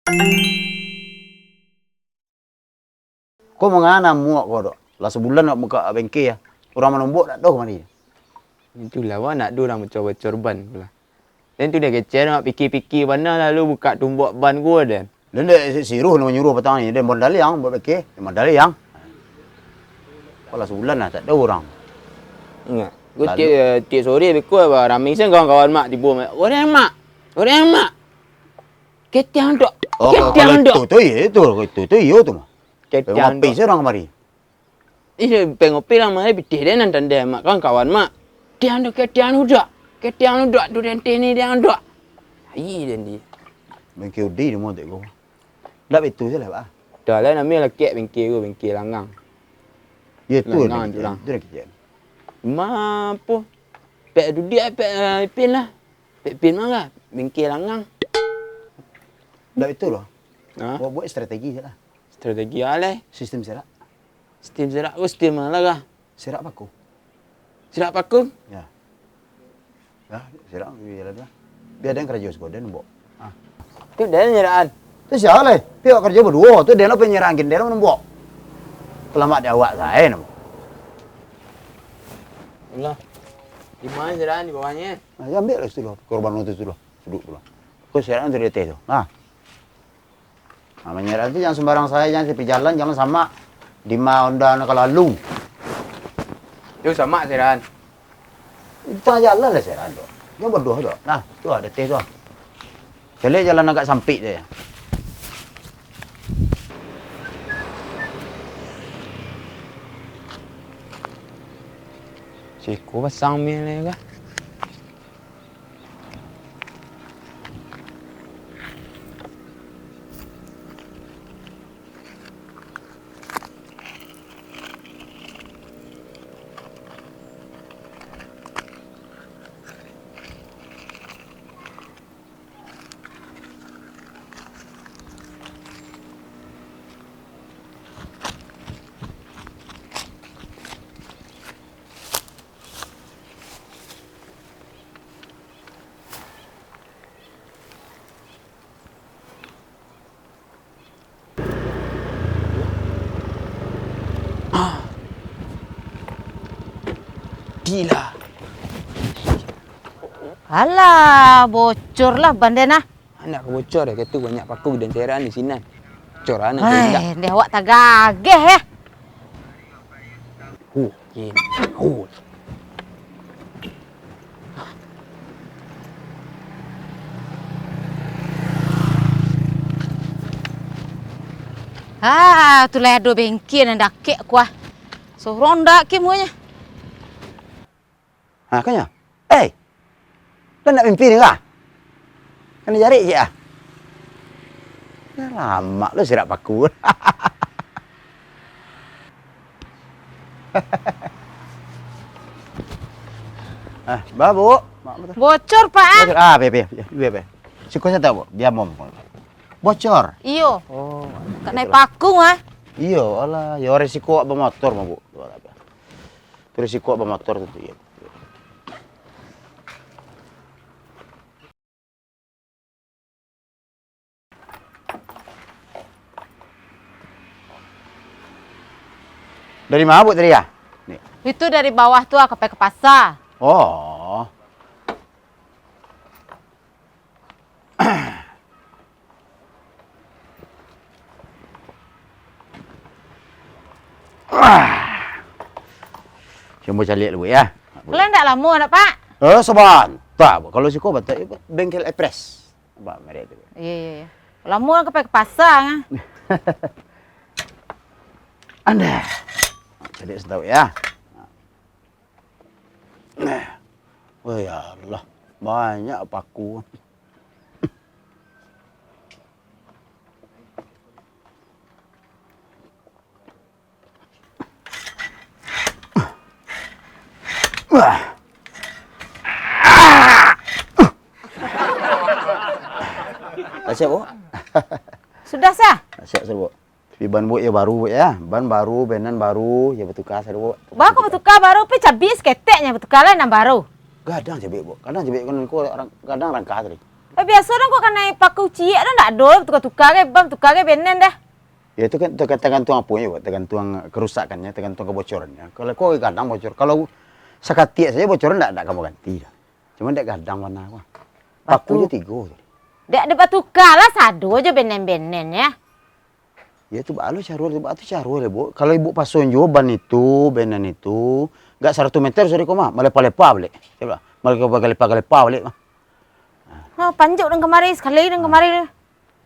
Kau mengana muak kau dok? Lah sebulan nak buka bengkel ya. Orang menombok tak tahu mana. Itulah wah nak do orang bocor-bocor ban pula. Dan tu dia kecil nak fikir-fikir mana lalu buka tumbuk ban gua dan. Dan dia siruh nak menyuruh petang ni. Dia modal yang buat bengkel. Dia modal yang. Kalau sebulan lah tak ada orang. Ingat. Gua tiap sore bekul apa ramai sen kawan-kawan mak tipu mak. Orang mak. Orang mak. Ketiang dok. Oh, Ketiang dok. Itu iyo tu mah. Ketiang Ngopi saya orang kemari. Ini pengopi lah mah bitih dia nanti dia mak kawan mak. Ketiang dok, ketiang dok. Ketiang dok tu dan ni dia dok. Ai dan dia. Bengkel di dia mau tak kau. Dah betul je lah pak. Dah lah namanya laki bengkel gua bengkel langang. Ya tu Langang tu lah. Itu dah kecil. Mampu. Pek tu dia pek pin lah. Pek pin mah lah. Bengkel langang. Dah betul lah. Ha? Buat strategi je lah. Strategi alai. Sistem serak. Steam serak aku steam mana lah. Serak paku. Serak paku. Ya. Ya, serak biar ada. Biar ada yang kerja sekolah nombok. Ah. Tu dia nyeraan. Tu siapa lah? Pihak kerja berdua. Tu dia nak penyerang dia nak nombok. Kelamat dia awak saya nombok. Allah. Di mana nyeraan di bawahnya? Nah, ya ambil lah situ lah. Korban itu dulu. Duduk dulu. Kau serak tu dia teh tu. Nah. Nah, menyerang tu jangan sembarang saya, jangan tepi jalan, jangan sama di Honda nak lalu. Tu sama nyeraan. Di tengah jalan lah serak tu. Jangan berdua tu. Nah, tu ada teh tu. Jadi jalan agak sampit dia. Cik, kau pasang mie ni kah? Gila. Alah, bocor lah bandena. Anak aku bocor ya, kata banyak paku dan cairan di sini. Bocor anak tidak. Dia awak tak gageh ya. Gini. Tu lah ada bengkel yang dakik kuah. Sorong dak kemuanya. Ha, kanya. Kau nak mimpi ni kah? Kena jari je ah. Dah lama lu serak paku. Babu. Bocor pak. Bocor. Be. Sikut saya tahu, dia mom. Bocor. Iyo. Oh, Kak naik paku ah. Iyo, alah, ya resiko bermotor mah, Bu. Itu resiko bermotor tu ya. Dari mana Bu tadi ya? Nih. Itu dari bawah tuh sampai ke pasar. Oh. Cuma cari dulu ya. Kalian tak lama nak pak? Sebentar. Kalau si kau betul bengkel Express. Apa mereka tu? Iya. Lama sampai ke pasar ah. Anda. Jadi tahu ya. Oh ya Allah, banyak paku. Tak siap, Bu? Sudah sah? Tak siap, Bu. Tapi ban Bu ya baru, Bu ya. Ban baru, benan baru, ya bertukar saya, Bu. Baku bertukar baru, tapi cabis keteknya bertukar lah yang baru. Kadang cebek, Bu. Kadang cebek kan orang kadang rangka tadi. Biasa dah kau kena pakai ciak dah nak do tukar-tukar ke benen dah. Ya itu kan tergantung apa ya, tergantung kerusakannya, tergantung kebocorannya. Kalau kau kadang bocor, kalau sekatiak saja bocoran tak kamu ganti dah. Cuma tak kadang warna apa. Paku je 3. Dek ada tukar lah sado aja benen-benen ya. Ya itu balu carul ya bu. Kalau ibu pasun jo ban itu, benen itu, enggak 100 meter sudah kau mah, melepa-lepa balik. Coba, melepa-lepa balik mah. Oh, panjuk dan kemari sekali dan kemari.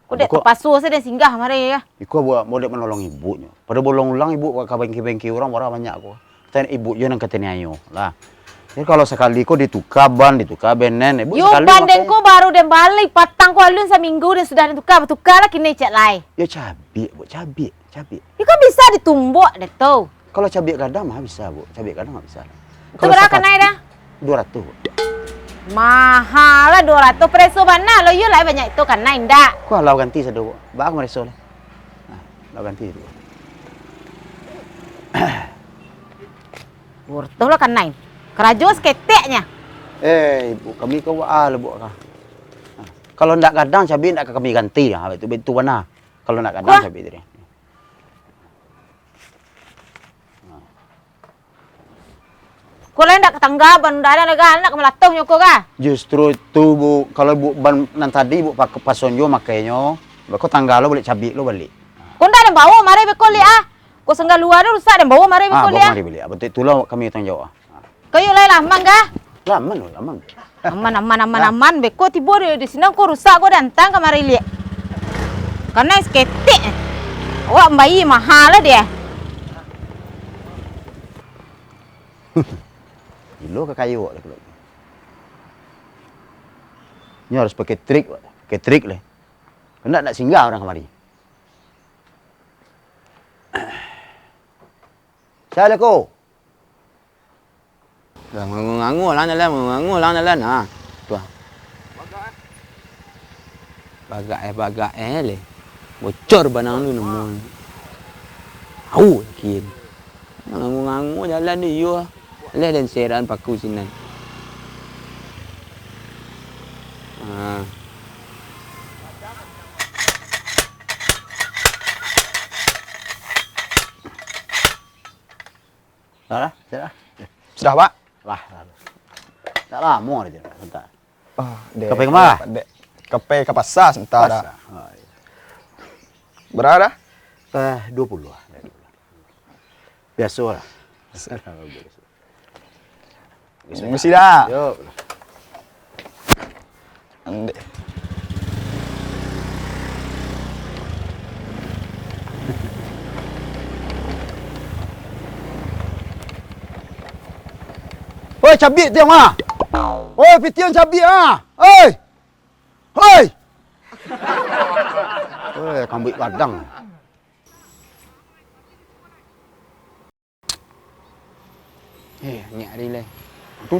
Kau dek pasu saya dan singgah kemari ya. Iku buat model menolong ibunya. Pada bolong ulang ibu ke bengki-bengki orang banyak aku. Tanya ibu je nang katanya ayo lah. Jadi kalau sekali kau ditukar ban, ditukar benen, ibu yo, sekali. Yo bandeng kau baru dan balik patang kau alun seminggu dan sudah tukar lah kini cek lai. Ya cabai, bu cabai. Itu kan bisa ditumbuk deh tu. Kalau cabai kadang mah bisa bu, cabai kadang nggak bisa. Itu berapa naik dah? 200. Bu. Mahal lah 200 preso mana? Lo yo lai banyak itu kan naik dah. Kau lau ganti sado, bang mereso lah. Lau ganti itu. Wortoh lah kan naik. Kerajo seketeknya. Ibu kami kau bu kah. Kalau ndak kadang cabai ndak kami ganti lah. Itu mana? Kalau ndak kadang cabai dia. Kau lain ndak ketanggapan, ndak ada anak melatuh nyoko kah? Justru itu bu, kalau bu ban nan tadi bu pakai pasonjo makainya, kau tanggal lo balik cabai lo balik. Kau ndak ada bawa mari bekol ah. Kau sengal luar tu rusak dan bawa mari bekol ah. Mari beli. Betul itulah kami tanggung jawab. Kau yo lai lamang kah? Laman. Aman. Beko tiba di sini kau rusak kau dantang kemari lihat. Karena seketik. Awak bayi mahal lah dia. Gilo ke kayu lah kalau. Ini harus pakai trik lah. Kena nak singgah orang kemari. Assalamualaikum. Dah ngangu lah jalan ha. Tu. Bagak le. Bocor banang tu nemu. Au kin. Ngangu jalan ni yo. Le dan seran paku sinan. Ha. Sudah. Sudah, Pak? Lah. Tak lama dia. Bentar. Dek. Kape ke mana? Dek. Kape ke pasar sebentar dah. Berapa dah? 20 lah. Biasa lah. Mesti dah. Yuk. Dek. Oi, cabai tu yang mana? Oi, pitian cabai ah. Oi. Oi, kambing padang. Nyak hari le. Tu.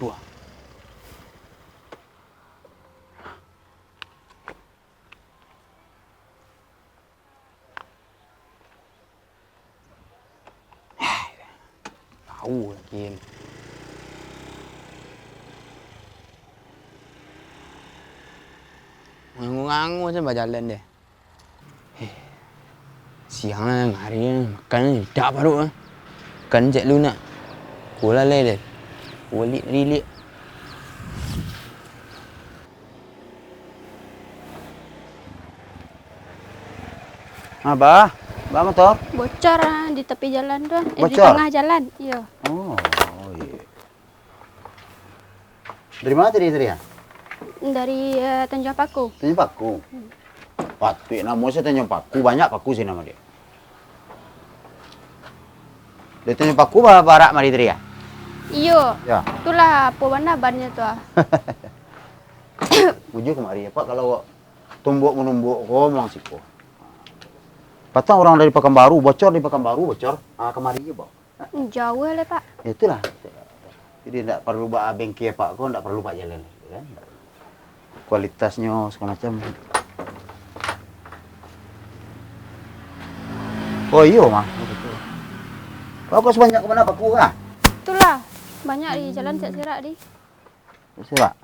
Dua. Tahu kin. Ngangu je berjalan dia. Siang lah hari makan tak baru ah. Kan cek lu nak. Kula le dia. Rilik. Apa? Bawa motor? Bocor di tepi jalan tu. Di Bocor? tengah jalan. Ya. Oh, iya. Dari mana tadi ya? Dari Tanjung Paku. Tanjung Paku. Patut nama saya Tanjung Paku, banyak Paku sih nama dia. Dari Tanjung Paku barak mari tadi ya? Iyo. Ya. Itulah apa warna bannya tu. Ujuk kemari ya Pak, kalau tumbuk menumbuk kau memang siko. Patang orang dari Pekanbaru bocor kemari je Pak. Jauh le Pak. Itulah. Jadi tidak perlu buat bengkel Pak, kau tidak perlu Pak jalan kan. Kualitasnya segala macam. Oh iya mah. Kau sebanyak ke mana Paku kah? Itulah banyak di jalan serak di. Siapa?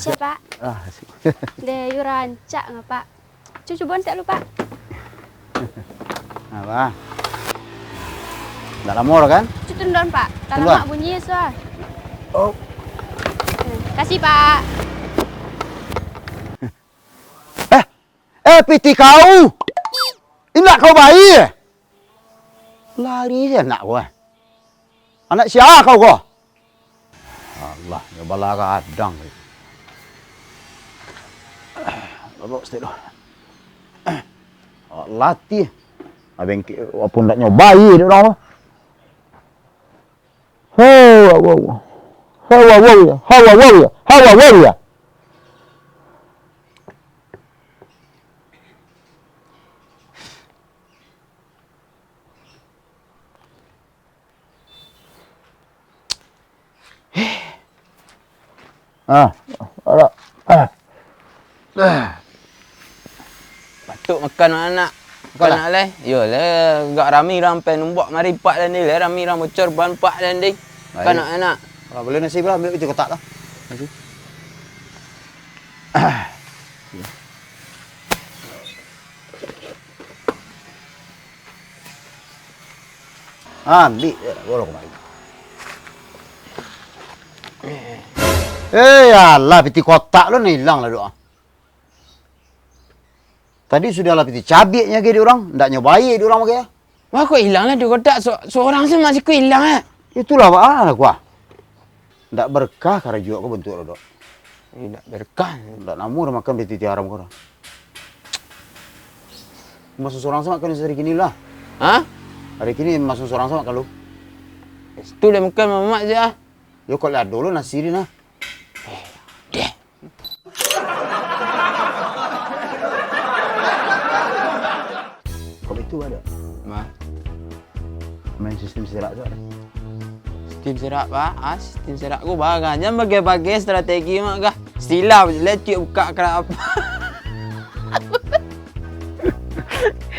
Siap, Pak. Deh, yu rancak nggak, Pak? Cucu bon tak lupa. Apa? Nggak lama kan? Cucu tendon, Pak. Kalau Tendon? mak bunyi soal. Oh. Kasih, Pak. Piti kau! Ini kau bayi? Lari je anak kau. Anak siapa kau kau? Allah, ya bala kadang. Bawa stik dah. Latih. Abang apa nak nyobai dia orang. Hawa. Patut makan anak. Makan anak leh. Yo le gak rami rampai numbak mari pak dan dia le rami ram bocor ban pak dan dia. Makan anak. Kalau boleh nasi belah ambil itu kotak lah. Nasi. Ambil je lah, boleh kemari. Alah, piti kotak lo ni hilang lah doa. Tadi sudahlah piti cabiknya ke dia orang, ndak nyobai dia orang pakai. Wah kok hilang lah 2 kotak. Seorang sih masih kok hilang eh. Itulah lah gua. Ndak berkah karena juga kau bentuk lo dok. Tidak berkah. Ndak namu dah makan piti haram kau dah. Masuk seorang sama makan hari kini lah. Hah? Hari kini masuk seorang sama makan lu. Itu dah makan mamak je ah. Yo kau lihat dulu nasi ni nah. Deh. Kau itu ada. Ma. Main sistem serak tu ada. Sistem serak pak. Sistem serak aku barang. Jangan bagai-bagai strategi mak kah. Silap je lecik buka kerap.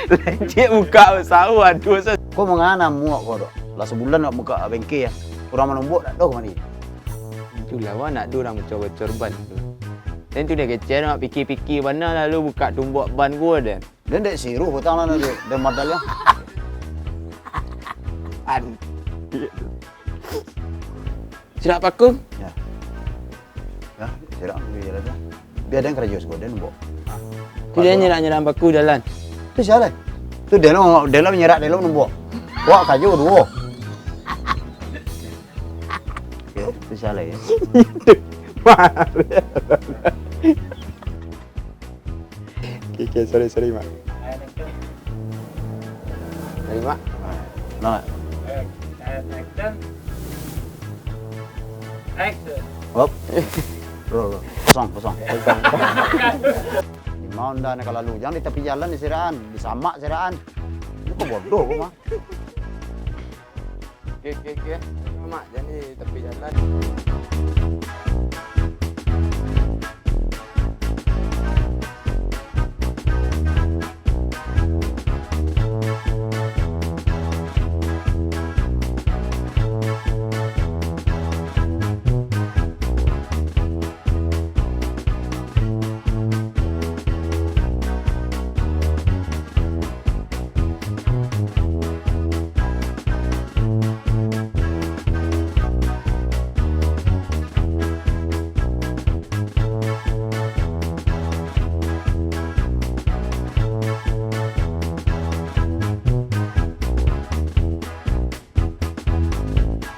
Lecik buka usaha aduh. Kau mengana muak kau dok. Lah sebulan nak buka bengkel ya. Orang menumbuk tak tahu kemana. Itulah wah nak orang bocor-bocor ban tu. Dan tu dia kecil nak fikir-fikir mana lalu buka tumbuk ban gua dan. Dan dek sirup hutang lah dia. Dan modalnya. An. Siap pakung. Ya. Ya, serak biar ada. Biar ada yang kerja sekolah dan numbuk. Tu dia nyerang-nyerang baku jalan. Tu siapa? Tu dia lo menyerak dia lo numbuk. Wah kaju dua. Ya, tu siapa ya? Okay, sorry, Mak. Dari mak. Nah. Action. Hop. Bro. Kosong. Di mau dah nak lalu. Jangan di tepi jalan di Seraan, di Samak Seraan. Itu kok bodoh kok mah. Okey. Mak jangan di tepi jalan.